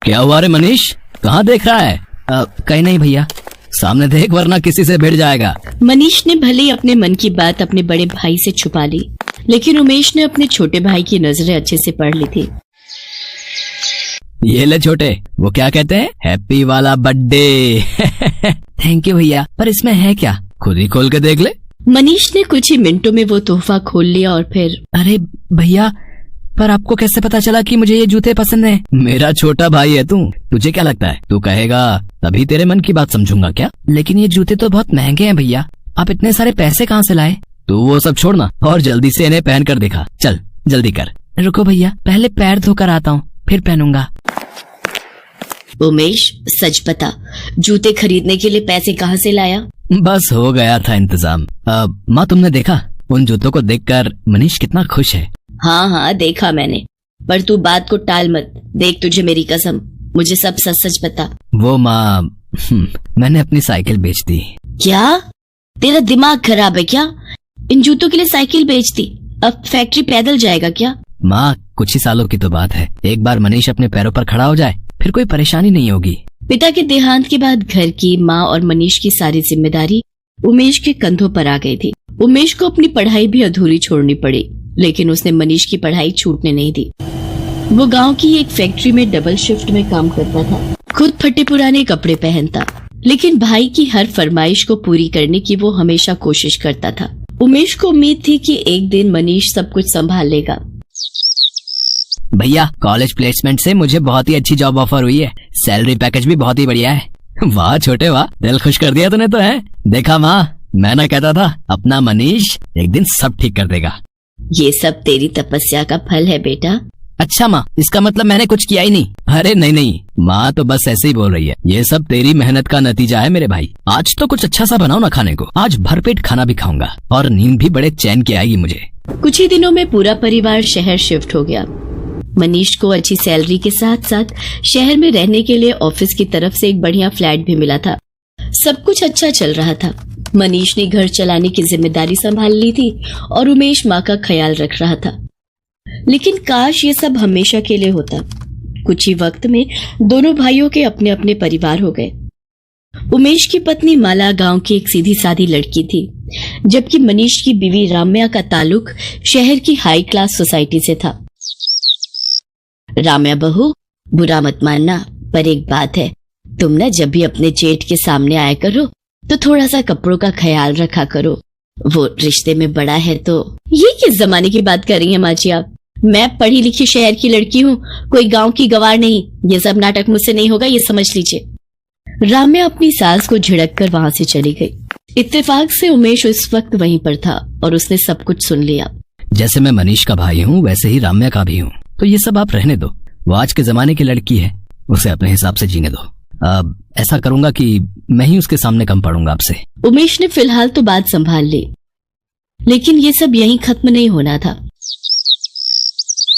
क्या हुआ रे मनीष, कहाँ देख रहा है? कहीं नहीं भैया, सामने देख वरना किसी से भिड़ जाएगा। मनीष ने भले ही अपने मन की बात अपने बड़े भाई से छुपा ली, लेकिन उमेश ने अपने छोटे भाई की नजरें अच्छे से पढ़ ली थी। ये ले छोटे, वो क्या कहते हैं, हैप्पी वाला बर्थडे। थैंक यू भैया, पर इसमें है क्या, खुद ही खोल के देख ले। मनीष ने कुछ ही मिनटों में वो तोहफा खोल लिया और फिर, अरे भैया, पर आपको कैसे पता चला कि मुझे ये जूते पसंद हैं? मेरा छोटा भाई है तू, तुझे क्या लगता है तू कहेगा तभी तेरे मन की बात समझूंगा क्या? लेकिन ये जूते तो बहुत महंगे हैं भैया, आप इतने सारे पैसे कहाँ से लाए? तू वो सब छोड़ना और जल्दी से इन्हें पहन कर दिखा, चल जल्दी कर। रुको भैया, पहले पैर धोकर आता हूँ, फिर पहनूंगा। उमेश सच बता, जूते खरीदने के लिए पैसे कहाँ से लाया? बस हो गया था इंतजाम। माँ, तुमने देखा उन जूतों को देखकर मनीष कितना खुश है? हाँ हाँ देखा मैंने, पर तू बात को टाल मत। देख, तुझे मेरी कसम, मुझे सब सच सच बता। वो माँ, मैंने अपनी साइकिल बेच दी। क्या तेरा दिमाग खराब है क्या? इन जूतों के लिए साइकिल बेच दी? अब फैक्ट्री पैदल जाएगा क्या? माँ, कुछ ही सालों की तो बात है, एक बार मनीष अपने पैरों पर खड़ा हो जाए फिर कोई परेशानी नहीं होगी। पिता के देहांत के बाद घर की, माँ और मनीष की सारी जिम्मेदारी उमेश के कंधों पर आ गई थी। उमेश को अपनी पढ़ाई भी अधूरी छोड़नी पड़ी, लेकिन उसने मनीष की पढ़ाई छूटने नहीं दी। वो गांव की एक फैक्ट्री में डबल शिफ्ट में काम करता था, खुद फटे पुराने कपड़े पहनता, लेकिन भाई की हर फरमाइश को पूरी करने की वो हमेशा कोशिश करता था। उमेश को उम्मीद थी कि एक दिन मनीष सब कुछ संभाल लेगा। भैया, कॉलेज प्लेसमेंट से मुझे बहुत ही अच्छी जॉब ऑफर हुई है, सैलरी पैकेज भी बहुत ही बढ़िया है। वाह छोटे वाह, दिल खुश कर दिया तूने तो है। देखा माँ, मैं ना कहता था अपना मनीष एक दिन सब ठीक कर देगा। ये सब तेरी तपस्या का फल है बेटा। अच्छा माँ, इसका मतलब मैंने कुछ किया ही नहीं? अरे नहीं नहीं, माँ तो बस ऐसे ही बोल रही है, ये सब तेरी मेहनत का नतीजा है मेरे भाई। आज तो कुछ अच्छा सा बनाओ ना खाने को, आज भरपेट खाना भी खाऊंगा और नींद भी बड़े चैन की आएगी मुझे। कुछ ही दिनों में पूरा परिवार शहर शिफ्ट हो गया। मनीष को अच्छी सैलरी के साथ साथ शहर में रहने के लिए ऑफिस की तरफ से एक बढ़िया फ्लैट भी मिला था। सब कुछ अच्छा चल रहा था। मनीष ने घर चलाने की जिम्मेदारी संभाल ली थी और उमेश माँ का ख्याल रख रहा था। लेकिन काश ये सब हमेशा के लिए होता। कुछ ही वक्त में दोनों भाइयों के अपने अपने परिवार हो गए। उमेश की पत्नी माला गांव की एक सीधी सादी लड़की थी, जबकि मनीष की बीवी राम्या का ताल्लुक शहर की हाई क्लास सोसाइटी से था। राम्या बहू, बुरा मत मानना, पर एक बात है, तुम ना जब भी अपने जेठ के सामने आया करो तो थोड़ा सा कपड़ों का ख्याल रखा करो। वो रिश्ते में बड़ा है तो। ये किस जमाने की बात कर रही हैं माँ जी आप? मैं पढ़ी लिखी शहर की लड़की हूँ, कोई गांव की गवार नहीं। ये सब नाटक मुझसे नहीं होगा, ये समझ लीजिए। राम्या अपनी सास को झिड़क कर वहां से चली गई। इत्तेफाक से उमेश उस वक्त वहीं पर था और उसने सब कुछ सुन लिया। जैसे मैं मनीष का भाई हूँ वैसे ही राम्या का भी हूँ, तो ये सब आप रहने दो। वो आज के जमाने की लड़की है, उसे अपने हिसाब से जीने दो। अब ऐसा करूंगा कि मैं ही उसके सामने कम पड़ूंगा आपसे। उमेश ने फिलहाल तो बात संभाल ली, लेकिन ये सब यहीं खत्म नहीं होना था।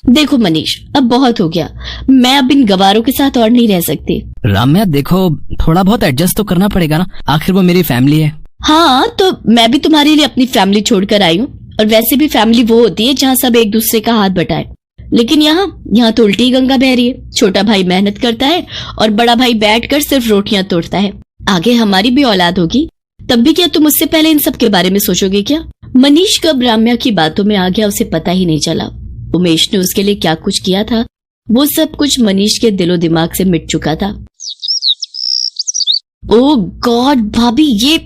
देखो मनीष, अब बहुत हो गया, मैं अब इन गवारों के साथ और नहीं रह सकती। राम्या देखो, थोड़ा बहुत एडजस्ट तो करना पड़ेगा ना, आखिर वो मेरी फैमिली है। हाँ, तो मैं भी तुम्हारे लिए अपनी फैमिली छोड़कर आई हूँ, और वैसे भी फैमिली वो होती है जहाँ सब एक दूसरे का हाथ बटाए। लेकिन यहाँ तो उल्टी गंगा बह रही है। छोटा भाई मेहनत करता है और बड़ा भाई बैठकर सिर्फ रोटियां तोड़ता है। आगे हमारी भी औलाद होगी, तब भी क्या तुम उससे पहले इन सब के बारे में सोचोगे क्या? मनीष कब राम्या की बातों में आ गया उसे पता ही नहीं चला। उमेश ने उसके लिए क्या कुछ किया था, वो सब कुछ मनीष के दिलो दिमाग से मिट चुका था। ओह गॉड भाभी, ये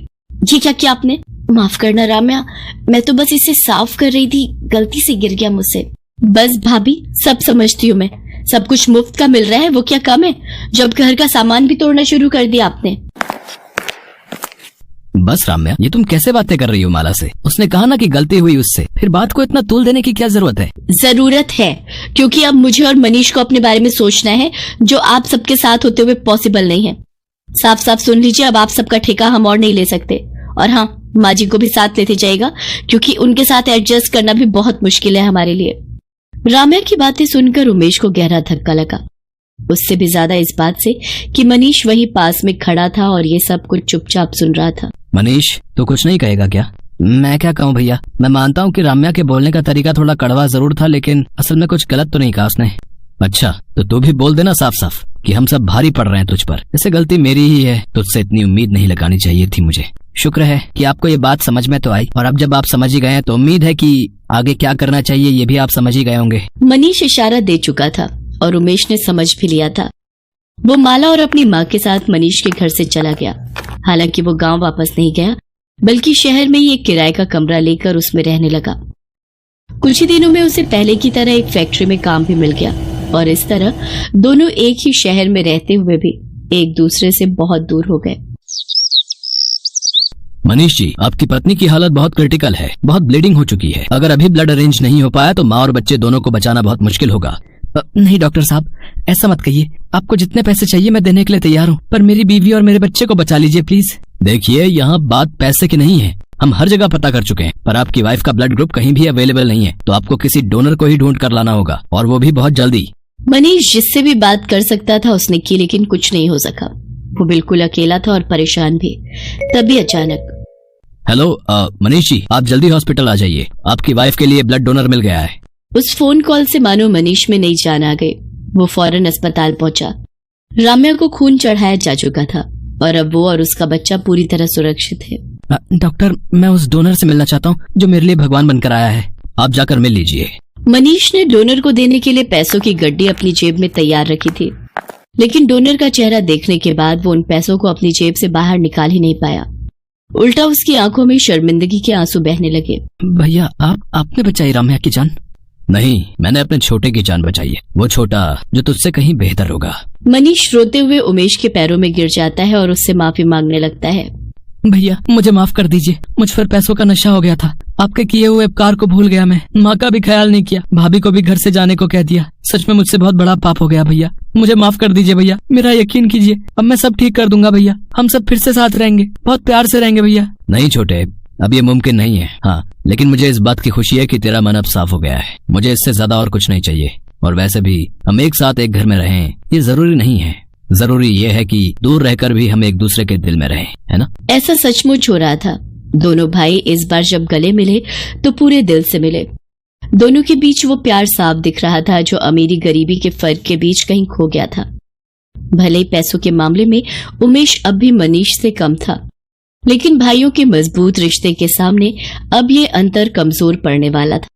क्या किया आपने? माफ करना राम्या, मैं तो बस इसे साफ कर रही थी, गलती से गिर गया मुझसे। बस भाभी, सब समझती हूँ मैं, सब कुछ मुफ्त का मिल रहा है, वो क्या कम है जब घर का सामान भी तोड़ना शुरू कर दिया आपने? बस राम्या, ये तुम कैसे बातें कर रही हो माला से? उसने कहा ना कि गलती हुई उससे, फिर बात को इतना तूल देने की क्या जरूरत है? जरूरत है, क्योंकि अब मुझे और मनीष को अपने बारे में सोचना है, जो आप सबके साथ होते हुए पॉसिबल नहीं है। साफ साफ सुन लीजिए, अब आप सबका ठेका हम और नहीं ले सकते। और हाँ, माँ जी को भी साथ लेते जाएगा, क्योंकि उनके साथ एडजस्ट करना भी बहुत मुश्किल है हमारे लिए। राम्या की बातें सुनकर उमेश को गहरा धक्का लगा, उससे भी ज्यादा इस बात से कि मनीष वहीं पास में खड़ा था और ये सब कुछ चुपचाप सुन रहा था। मनीष, तो कुछ नहीं कहेगा क्या? मैं क्या कहूँ भैया, मैं मानता हूँ कि राम्या के बोलने का तरीका थोड़ा कड़वा जरूर था, लेकिन असल में कुछ गलत तो नहीं कहा उसने। अच्छा, तो तू भी बोल देना साफ साफ कि हम सब भारी पड़ रहे हैं तुझ पर। ऐसे गलती मेरी ही है, तुझसे इतनी उम्मीद नहीं लगानी चाहिए थी मुझे। शुक्र है कि आपको ये बात समझ में तो आई, और अब जब आप समझ ही गए हैं तो उम्मीद है कि आगे क्या करना चाहिए ये भी आप समझ ही गए होंगे। मनीष इशारा दे चुका था और उमेश ने समझ भी लिया था। वो माला और अपनी माँ के साथ मनीष के घर से चला गया। हालांकि वो गांव वापस नहीं गया, बल्कि शहर में ही एक किराए का कमरा लेकर उसमें रहने लगा। कुछ ही दिनों में उसे पहले की तरह एक फैक्ट्री में काम भी मिल गया, और इस तरह दोनों एक ही शहर में रहते हुए भी एक दूसरे से बहुत दूर हो गए। मनीष जी, आपकी पत्नी की हालत बहुत क्रिटिकल है, बहुत ब्लीडिंग हो चुकी है। अगर अभी ब्लड अरेंज नहीं हो पाया तो माँ और बच्चे दोनों को बचाना बहुत मुश्किल होगा। नहीं डॉक्टर साहब, ऐसा मत कहिए। आपको जितने पैसे चाहिए मैं देने के लिए तैयार हूँ, पर मेरी बीवी और मेरे बच्चे को बचा लीजिए प्लीज। देखिए, यहाँ बात पैसे की नहीं है। हम हर जगह पता कर चुके हैं, पर आपकी वाइफ का ब्लड ग्रुप कहीं भी अवेलेबल नहीं है, तो आपको किसी डोनर को ही ढूंढ कर लाना होगा, और वो भी बहुत जल्दी। मनीष जिससे भी बात कर सकता था उसने की, लेकिन कुछ नहीं हो सका। वो बिल्कुल अकेला था और परेशान भी। तभी अचानक, हेलो मनीष जी, आप जल्दी हॉस्पिटल आ जाइए, आपकी वाइफ के लिए ब्लड डोनर मिल गया है। उस फोन कॉल से मानो मनीष में नई जान आ गई। वो फौरन अस्पताल पहुंचा। राम्या को खून चढ़ाया जा चुका था और अब वो और उसका बच्चा पूरी तरह सुरक्षित है। डॉक्टर, मैं उस डोनर से मिलना चाहता हूँ जो मेरे लिए भगवान बनकर आया है। आप जाकर मिल लीजिए। मनीष ने डोनर को देने के लिए पैसों की गड्डी अपनी जेब में तैयार रखी थी, लेकिन डोनर का चेहरा देखने के बाद वो उन पैसों को अपनी जेब से बाहर निकाल ही नहीं पाया। उल्टा उसकी आंखों में शर्मिंदगी के आंसू बहने लगे। भैया, आपने बचाई राम्या की जान? नहीं, मैंने अपने छोटे की जान बचाई है, वो छोटा जो तुझसे कहीं बेहतर होगा। मनीष रोते हुए उमेश के पैरों में गिर जाता है और उससे माफी मांगने लगता है। भैया, मुझे माफ कर दीजिए, मुझ पर पैसों का नशा हो गया था। आपके किए हुए उपकार को भूल गया मैं। माँ का भी ख्याल नहीं किया, भाभी को भी घर से जाने को कह दिया। सच में मुझसे बहुत बड़ा पाप हो गया भैया, मुझे माफ कर दीजिए भैया, मेरा यकीन कीजिए। अब मैं सब ठीक कर दूंगा भैया, हम सब फिर से साथ रहेंगे, बहुत प्यार से रहेंगे भैया। नहीं छोटे, अब ये मुमकिन नहीं है। हाँ, लेकिन मुझे इस बात की खुशी है कि तेरा मन अब साफ हो गया है। मुझे इससे ज्यादा और कुछ नहीं चाहिए। और वैसे भी हम एक साथ एक घर में रहें ये जरूरी नहीं है। जरूरी ये है कि दूर रहकर भी हम एक दूसरे के दिल में रहें, है ना? ऐसा सचमुच हो रहा था। दोनों भाई इस बार जब गले मिले तो पूरे दिल से मिले। दोनों के बीच वो प्यार साफ दिख रहा था जो अमीरी गरीबी के फर्क के बीच कहीं खो गया था। भले ही पैसों के मामले में उमेश अब भी मनीष से कम था, लेकिन भाइयों के मजबूत रिश्ते के सामने अब ये अंतर कमजोर पड़ने वाला था।